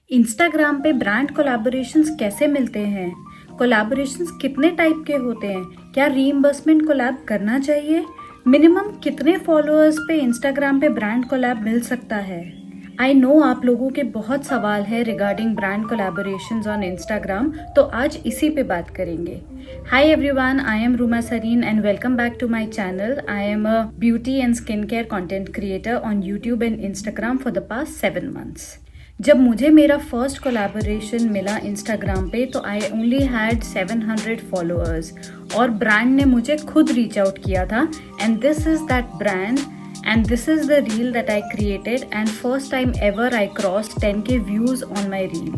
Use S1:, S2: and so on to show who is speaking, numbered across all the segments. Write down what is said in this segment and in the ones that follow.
S1: Instagram पे brand collaborations कैसे मिलते हैं? कोलैबोरेशंस कितने टाइप के होते हैं? क्या रीइंबर्समेंट कोलैब करना चाहिए? मिनिमम कितने फॉलोअर्स पे इंस्टाग्राम पे ब्रांड कोलैब मिल सकता है? आई नो आप लोगों के बहुत सवाल है regarding brand collaborations on Instagram, तो आज इसी पे बात करेंगे। Hi everyone, I am Ruma Sarin and welcome back to my channel. I am a beauty and skin care content creator on YouTube and Instagram for the past 7 months। जब मुझे मेरा first collaboration मिला इंस्टाग्राम पे तो आई ओनली हैड 700 फॉलोअर्स और brand ने मुझे खुद रीच आउट किया था and this is that brand and this is the reel that I created and first time ever I crossed 10k views on my reel.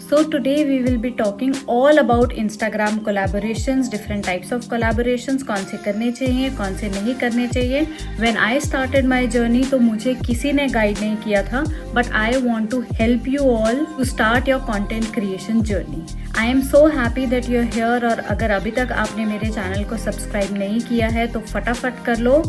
S1: So today we will be talking all about Instagram collaborations, different types of collaborations, कौन से करने चाहिए, कौन से नहीं करने चाहिए। When I started my journey तो मुझे किसी ने गाइड नहीं किया था, but I want to help you all to start your content creation journey. I am so happy that you're here और अगर अभी तक आपने मेरे चैनल को सब्सक्राइब नहीं किया है तो फटाफट कर लो।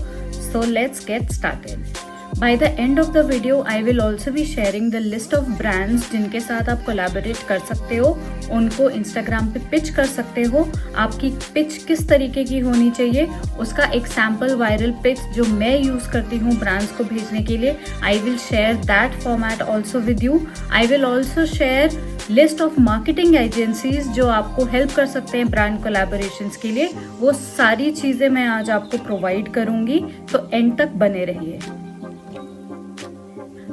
S1: So let's get started. By the end of the video, I will also be sharing the list of brands जिनके साथ आप कोलैबोरेट कर सकते हो, उनको Instagram पे पिच कर सकते हो। आपकी पिच किस तरीके की होनी चाहिए, उसका एक सैम्पल वायरल पिच जो मैं यूज़ करती हूँ ब्रांड्स को भेजने के लिए, I will share that format also with you. I will also share list of marketing agencies जो आपको हेल्प कर सकते हैं ब्रांड कोलैबोरेशंस के लिए। वो सारी चीज़ें मैं आज आपको प्रोवाइड करूंगी, तो एंड तक बने रहिए।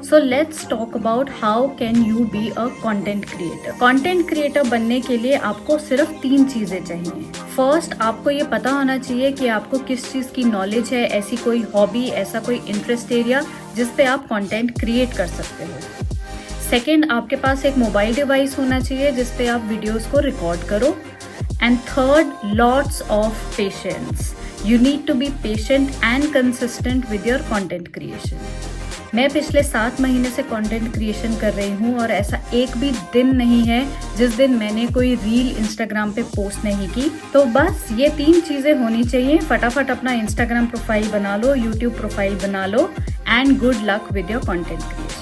S1: So let's talk about how can you be a content creator. Content creator बनने के लिए आपको सिर्फ 3 चीज़ें चाहिए। फर्स्ट, आपको ये पता होना चाहिए कि आपको किस चीज़ की नॉलेज है, ऐसी कोई हॉबी, ऐसा कोई इंटरेस्ट एरिया जिस पे आप कंटेंट क्रिएट कर सकते हो। सेकेंड, आपके पास एक मोबाइल डिवाइस होना चाहिए जिस पे आप वीडियोस को रिकॉर्ड करो। And third, lots of patience. You need to be patient and consistent with your content creation. मैं पिछले 7 महीने से कंटेंट क्रिएशन कर रही हूँ और ऐसा एक भी दिन नहीं है जिस दिन मैंने कोई रील इंस्टाग्राम पे पोस्ट नहीं की। तो बस ये 3 चीज़ें होनी चाहिए। फटाफट अपना इंस्टाग्राम प्रोफाइल बना लो, यूट्यूब प्रोफाइल बना लो and good luck with your content creation.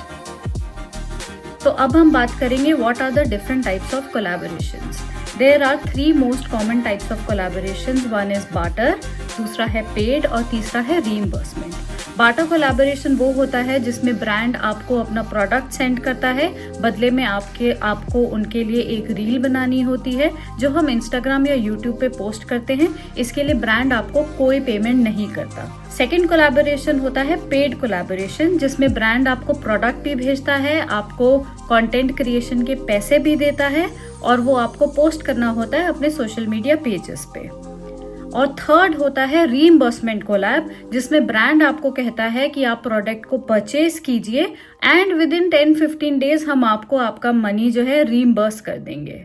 S1: तो अब हम बात करेंगे what are the different types of collaborations. There are 3 most common types of collaborations. One is barter, दूसरा है पेड और तीसरा है रीइंबर्समेंट। बार्टर कोलैबोरेशन वो होता है जिसमें ब्रांड आपको अपना प्रोडक्ट सेंड करता है, बदले में आपको उनके लिए एक रील बनानी होती है जो हम इंस्टाग्राम या यूट्यूब पे पोस्ट करते हैं। इसके लिए ब्रांड आपको कोई पेमेंट नहीं करता। सेकेंड कोलैबोरेशन होता है पेड कोलैबोरेशन, जिसमें ब्रांड आपको प्रोडक्ट भी भेजता है, आपको कंटेंट क्रिएशन के पैसे भी देता है और वो आपको पोस्ट करना होता है अपने सोशल मीडिया पेजेस पे। और थर्ड होता है रीइंबर्समेंट कोलैब, जिसमें ब्रांड आपको कहता है कि आप प्रोडक्ट को परचेज कीजिए एंड विद इन 10-15 डेज हम आपको आपका मनी जो है रीइंबर्स कर देंगे।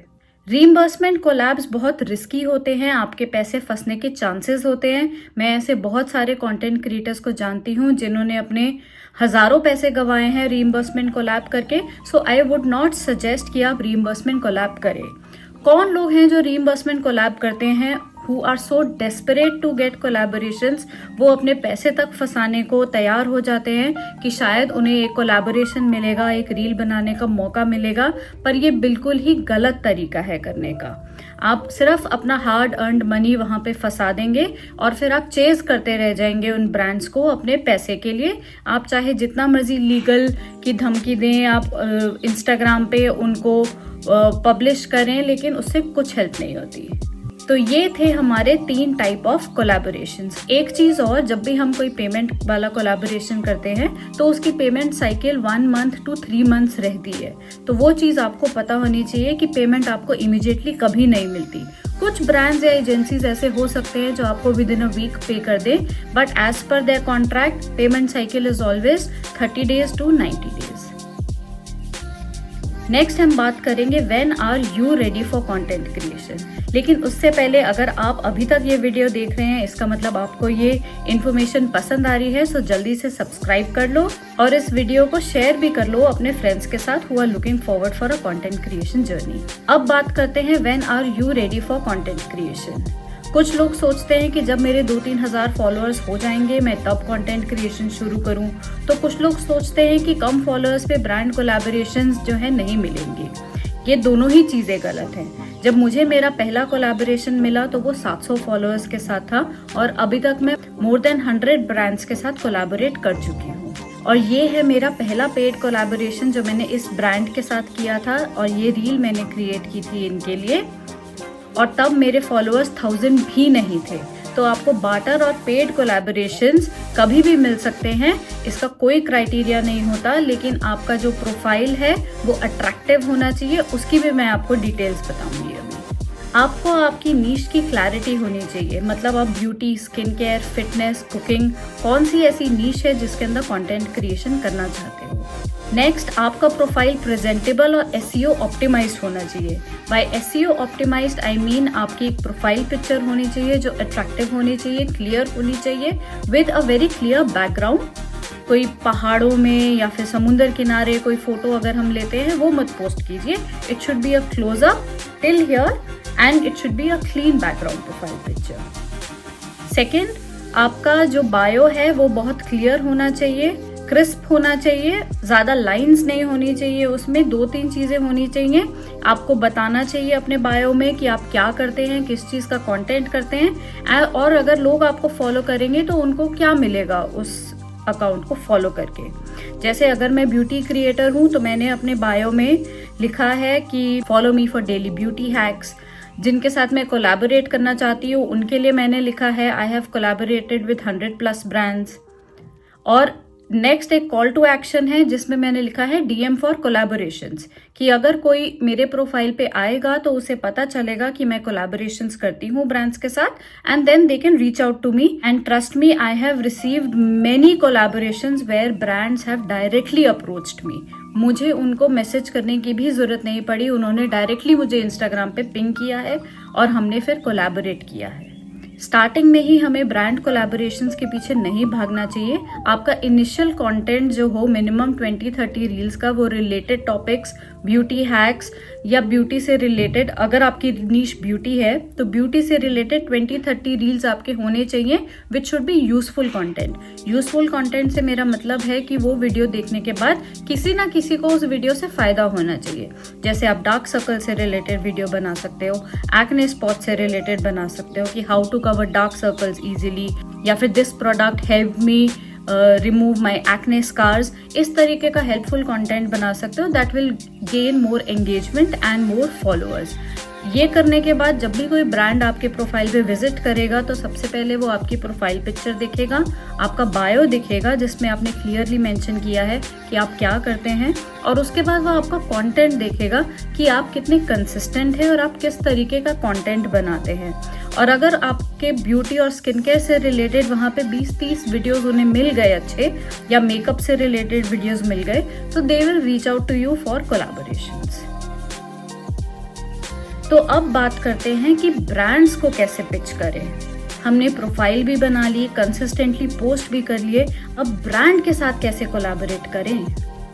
S1: रीइंबर्समेंट कोलैब्स बहुत रिस्की होते हैं, आपके पैसे फंसने के चांसेस होते हैं। मैं ऐसे बहुत सारे कंटेंट क्रिएटर्स को जानती हूँ जिन्होंने अपने हजारों पैसे गंवाए हैं रीइंबर्समेंट कोलैब करके। सो आई वुड नॉट सजेस्ट कि आप रीइंबर्समेंट कोलैब करें। कौन लोग हैं जो रीइंबर्समेंट कोलैब करते हैं? Who are so desperate to get collaborations, वो अपने पैसे तक फंसाने को तैयार हो जाते हैं कि शायद उन्हें एक कोलैबोरेशन मिलेगा, एक रील बनाने का मौका मिलेगा, पर ये बिल्कुल ही गलत तरीका है करने का। आप सिर्फ अपना हार्ड अर्नड मनी वहाँ पे फंसा देंगे और फिर आप चेज करते रह जाएंगे उन ब्रांड्स को अपने पैसे के लिए। आप चाहे जितना मर्जी लीगल की धमकी दें, आप इंस्टाग्राम पे उनको पब्लिश करें, लेकिन उससे कुछ हेल्प नहीं होती। तो ये थे हमारे 3 टाइप ऑफ कोलैबोरेशंस। एक चीज और, जब भी हम कोई पेमेंट वाला कोलैबोरेशन करते हैं तो उसकी payment cycle 1 month to 3 months रहती है। तो वो चीज आपको पता होनी चाहिए कि पेमेंट आपको इमीडिएटली कभी नहीं मिलती। कुछ ब्रांड्स या एजेंसीज ऐसे हो सकते हैं जो आपको with in a week pay कर दे, but as per their contract payment cycle is always 30 days to 90 days। Next हम बात करेंगे when are you ready for content creation. लेकिन उससे पहले, अगर आप अभी तक ये वीडियो देख रहे हैं, इसका मतलब आपको ये इन्फॉर्मेशन पसंद आ रही है। सो जल्दी से सब्सक्राइब कर लो और इस वीडियो को शेयर भी कर लो अपने फ्रेंड्स के साथ who are looking forward for a content creation journey. अब बात करते हैं when are you ready for content creation. कुछ लोग सोचते हैं कि जब मेरे 2-3 हज़ार फॉलोअर्स हो जाएंगे मैं तब कंटेंट क्रिएशन शुरू करूं। तो कुछ लोग सोचते हैं कि कम फॉलोअर्स पे ब्रांड कोलैबोरेशंस जो है नहीं मिलेंगे। ये दोनों ही चीज़ें गलत हैं। जब मुझे मेरा पहला कोलैबोरेशन मिला तो वो 700 फॉलोअर्स के साथ था और अभी तक मैं मोर देन 100 ब्रांड्स के साथ कोलैबोरेट कर चुकी हूँ। और ये है मेरा पहला पेड कोलैबोरेशन जो मैंने इस ब्रांड के साथ किया था और ये रील मैंने क्रिएट की थी इनके लिए, और तब मेरे फॉलोअर्स 1000 भी नहीं थे। तो आपको बार्टर और पेड कोलैबोरेशंस कभी भी मिल सकते हैं, इसका कोई क्राइटेरिया नहीं होता, लेकिन आपका जो प्रोफाइल है वो अट्रैक्टिव होना चाहिए। उसकी भी मैं आपको डिटेल्स बताऊंगी अभी। आपको आपकी नीश की क्लैरिटी होनी चाहिए, मतलब आप beauty, skin care, fitness, cooking, कौन सी ऐसी नीश है जिसके अंदर कंटेंट क्रिएशन करना चाहते हो। नेक्स्ट, आपका प्रोफाइल प्रेजेंटेबल और SEO ऑप्टिमाइज्ड होना चाहिए। By SEO optimized I mean आपकी एक प्रोफाइल पिक्चर होनी चाहिए जो अट्रैक्टिव होनी चाहिए, क्लियर होनी चाहिए, with a very clear background. कोई पहाड़ों में या फिर समुद्र किनारे कोई फोटो अगर हम लेते हैं वो मत पोस्ट कीजिए। It should be a close up till here and it should be a clean background profile picture. Second, आपका जो बायो है वो बहुत क्लियर होना चाहिए, क्रिस्प होना चाहिए, ज़्यादा लाइंस नहीं होनी चाहिए उसमें। 2-3 चीज़ें होनी चाहिए। आपको बताना चाहिए अपने बायो में कि आप क्या करते हैं, किस चीज़ का कंटेंट करते हैं, और अगर लोग आपको फॉलो करेंगे तो उनको क्या मिलेगा उस अकाउंट को फॉलो करके। जैसे अगर मैं ब्यूटी क्रिएटर हूँ तो मैंने अपने बायो में लिखा है कि follow me for daily beauty hacks. जिनके साथ मैं कोलैबोरेट करना चाहती हूँ उनके लिए मैंने लिखा है I have collaborated with 100+ brands. और नेक्स्ट एक कॉल टू एक्शन है जिसमें मैंने लिखा है DM फॉर कोलैबोरेशंस, कि अगर कोई मेरे प्रोफाइल पे आएगा तो उसे पता चलेगा कि मैं कोलैबोरेशंस करती हूँ ब्रांड्स के साथ, and then they can reach out to me. And trust me, I have received many collaborations where brands have directly approached me. मुझे उनको मैसेज करने की भी जरूरत नहीं पड़ी, उन्होंने डायरेक्टली मुझे इंस्टाग्राम पे पिंग किया है और हमने फिर कोलैबोरेट किया है। स्टार्टिंग में ही हमें ब्रांड कोलैबोरेशंस के पीछे नहीं भागना चाहिए। आपका इनिशियल कंटेंट जो हो मिनिमम 20-30 रील्स का, वो रिलेटेड टॉपिक्स, ब्यूटी हैक्स या ब्यूटी से रिलेटेड, अगर आपकी नीश ब्यूटी है तो ब्यूटी से रिलेटेड 20-30 रील्स आपके होने चाहिए, which should be useful content. Useful content से मेरा मतलब है कि वो वीडियो देखने के बाद किसी ना किसी को उस वीडियो से फायदा होना चाहिए। जैसे आप डार्क सर्कल से रिलेटेड वीडियो बना सकते हो, एक्ने स्पॉट से रिलेटेड बना सकते हो कि how to cover dark circles easily, या फिर this product help me remove my acne scars. इस तरीके का हेल्पफुल कंटेंट बना सकते हो that will gain more engagement and more followers. ये करने के बाद जब भी कोई ब्रांड आपके प्रोफाइल पे विजिट करेगा तो सबसे पहले वो आपकी प्रोफाइल पिक्चर देखेगा, आपका बायो दिखेगा जिसमें आपने क्लियरली मेंशन किया है कि आप क्या करते हैं, और उसके बाद वो आपका कंटेंट देखेगा कि आप कितने कंसिस्टेंट हैं और आप किस तरीके का कंटेंट बनाते हैं। और अगर आपके ब्यूटी और स्किन केयर से रिलेटेड वहाँ पे 20-30 वीडियोस उन्हें मिल गए अच्छे, या मेकअप से रिलेटेड वीडियोस मिल गए, तो they will reach out to you for collaborations. तो अब बात करते हैं कि ब्रांड्स को कैसे पिच करें। हमने प्रोफाइल भी बना ली, कंसिस्टेंटली पोस्ट भी कर लिए, अब ब्रांड के साथ कैसे कोलैबोरेट करें।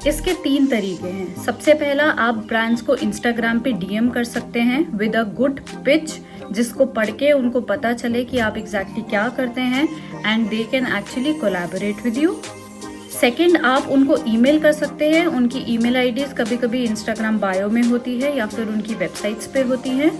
S1: इसके 3 तरीके हैं। सबसे पहला, आप ब्रांड्स को इंस्टाग्राम पे DM कर सकते हैं विद अ गुड पिच, जिसको पढ़ के उनको पता चले कि आप एग्जैक्टली क्या करते हैं, and they can actually collaborate with you. Second, आप उनको ईमेल कर सकते हैं। उनकी ईमेल आईडीज कभी कभी इंस्टाग्राम बायो में होती है या फिर उनकी वेबसाइट्स पे होती है।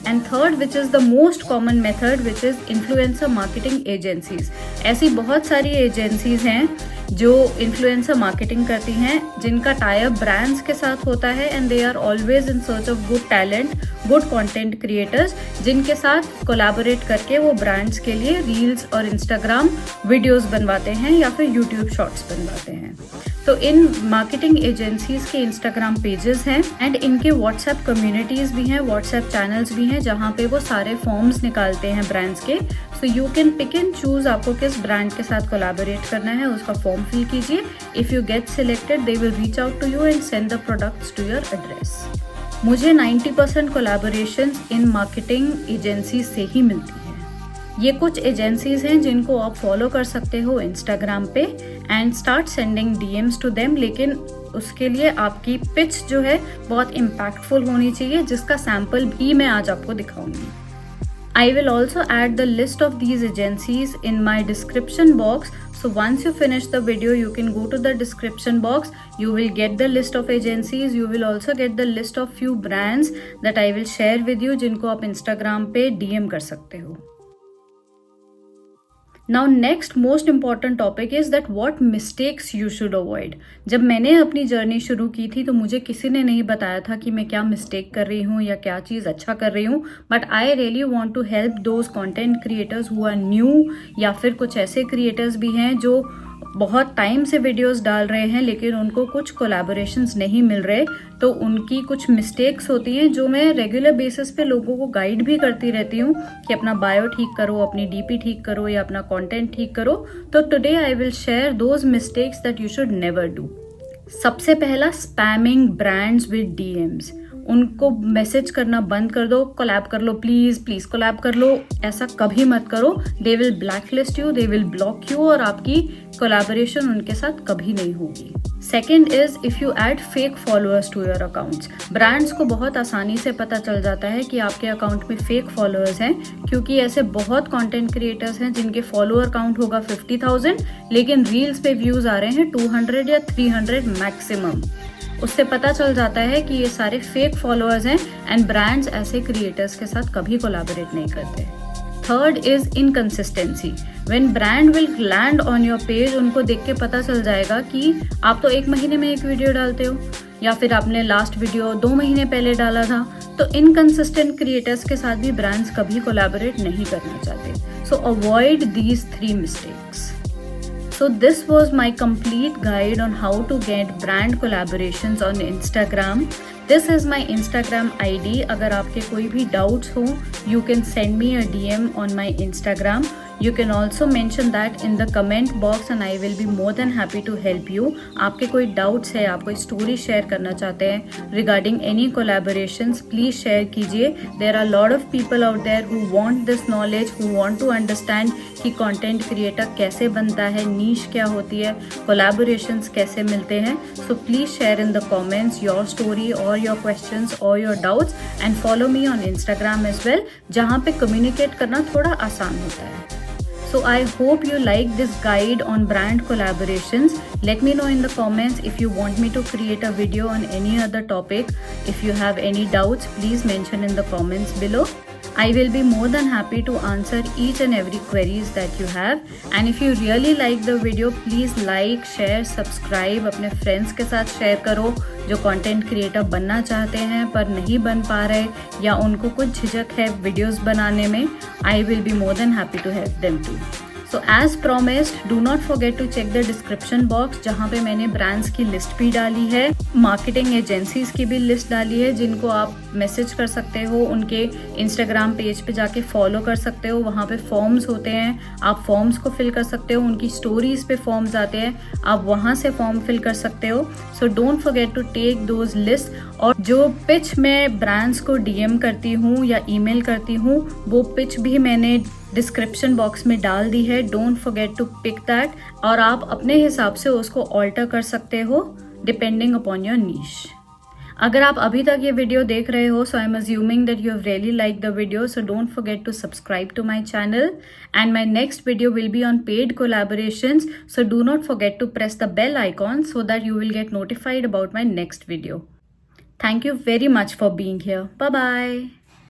S1: And third, which is the most common method, which is influencer marketing agencies. ऐसी बहुत सारी एजेंसीज हैं जो इन्फ्लुएंसर मार्केटिंग करती हैं, जिनका टाई अप ब्रांड्स के साथ होता है, and they are always in search of good talent, good content creators, जिनके साथ कोलैबोरेट करके वो ब्रांड्स के लिए रील्स और इंस्टाग्राम वीडियोस बनवाते हैं या फिर यूट्यूब शॉर्ट्स बनवाते हैं। तो इन मार्केटिंग एजेंसीज के इंस्टाग्राम पेजेस हैं, एंड इनके व्हाट्सएप कम्युनिटीज भी हैं, व्हाट्सएप चैनल्स भी हैं, जहाँ पे वो सारे फॉर्म्स निकालते हैं ब्रांड्स के। So you can pick and choose आपको किस ब्रांड के साथ कोलैबोरेट करना है, उसका फॉर्म फिल कीजिए। If you get selected, they will reach out to you and send the products to your address. मुझे 90% कोलैबोरेशंस इन मार्केटिंग एजेंसी से ही मिलती है। ये कुछ एजेंसीज हैं जिनको आप फॉलो कर सकते हो इंस्टाग्राम पे, and start sending DMs to them, लेकिन उसके लिए आपकी पिच जो है बहुत इम्पैक्टफुल होनी चाहिए, जिसका सैंपल भी मैं आज आपको दिखाऊंगी। I will also add the list of these agencies in my description box. So once you finish the video, you can go to the description box. You will get the list of agencies. You will also get the list of few brands that I will share with you, जिनको आप Instagram पे DM कर सकते हो. Now next most important topic is that what mistakes you should avoid. जब मैंने अपनी journey शुरू की थी तो मुझे किसी ने नहीं बताया था कि मैं क्या मिस्टेक कर रही हूँ या क्या चीज़ अच्छा कर रही हूँ, but I really want to help those content creators who are new, या फिर कुछ ऐसे क्रिएटर्स भी हैं जो बहुत टाइम से वीडियोस डाल रहे हैं लेकिन उनको कुछ कोलैबोरेशंस नहीं मिल रहे, तो उनकी कुछ मिस्टेक्स होती हैं जो मैं रेगुलर बेसिस पे लोगों को गाइड भी करती रहती हूँ कि अपना बायो ठीक करो, अपनी डीपी ठीक करो या अपना कंटेंट ठीक करो. तो today I will share those mistakes that you should never do. सबसे पहला, स्पैमिंग ब्रांड्स विद डीएम्स. उनको मैसेज करना बंद कर दो, कोलैब कर लो प्लीज प्लीज कोलैब कर लो, ऐसा कभी मत करो. They will blacklist you, they will block you और आपकी कोलैबोरेशन उनके साथ कभी नहीं होगी. Second is if you add fake followers to your accounts. Brands को बहुत आसानी से पता चल जाता है कि आपके अकाउंट में फेक फॉलोअर्स हैं, क्योंकि ऐसे बहुत कंटेंट क्रिएटर्स हैं जिनके फॉलोअर काउंट होगा 50,000 लेकिन रील्स पे व्यूज आ रहे हैं 200 या 300 मैक्सिमम. उससे पता चल जाता है कि ये सारे फेक फॉलोअर्स हैं एंड ब्रांड्स ऐसे क्रिएटर्स के साथ कभी कोलैबोरेट नहीं करते. Third is inconsistency. When brand will land on your page, उनको देख के पता चल जाएगा कि आप तो 1 महीने में एक वीडियो डालते हो या फिर आपने लास्ट वीडियो 2 महीने पहले डाला था. तो इनकंसिस्टेंट क्रिएटर्स के साथ भी ब्रांड्स कभी कोलैबोरेट नहीं करना चाहते. सो avoid these 3 mistakes. So this was my complete guide on how to get brand collaborations on Instagram. This is my Instagram ID. अगर आपके कोई भी doubts हो, you can send me a DM on my Instagram. You can also mention that in the comment box and I will be more than happy to help you. आपके कोई doubts है, आप कोई story share करना चाहते हैं regarding any collaborations, please share कीजिए. There are a lot of people out there who want this knowledge, who want to understand कि content creator कैसे बनता है, niche क्या होती है, collaborations कैसे मिलते हैं. So please share in the comments your story or your questions or your doubts and follow me on Instagram as well, जहाँ पे communicate करना थोड़ा आसान होता है. So I hope you like this guide on brand collaborations. Let me know in the comments if you want me to create a video on any other topic. If you have any doubts, please mention in the comments below. I will be more than happy to answer each and every queries that you have. And if you really like the video, please like, share, subscribe. अपने friends के साथ share करो जो content creator बनना चाहते हैं पर नहीं बन पा रहे या उनको कुछ झिझक है videos बनाने में. I will be more than happy to help them too. So as promised, do not forget to check the description box जहाँ पे मैंने ब्रांड्स की लिस्ट भी डाली है, मार्केटिंग एजेंसीज की भी लिस्ट डाली है जिनको आप मैसेज कर सकते हो, उनके इंस्टाग्राम पेज पे जाके फॉलो कर सकते हो. वहाँ पे फॉर्म्स होते हैं, आप फॉर्म्स को फिल कर सकते हो. उनकी स्टोरीज पे फॉर्म्स आते हैं, आप वहाँ से फॉर्म फिल कर सकते हो. So don't forget to take those list. और जो पिच मैं ब्रांड्स को DM करती हूँ या ईमेल करती हूँ, वो पिच भी मैंने डिस्क्रिप्शन बॉक्स में डाल दी है. Don't forget to pick that और आप अपने हिसाब से उसको ऑल्टर कर सकते हो डिपेंडिंग अपॉन योर नीश. अगर आप अभी तक ये वीडियो देख रहे हो, so I am assuming that you have really like the video. So don't forget to subscribe to my channel and my next video will be on paid collaborations. So do not forget to press the bell icon so that you will get notified about my next video. Thank you very much for being here. Bye bye.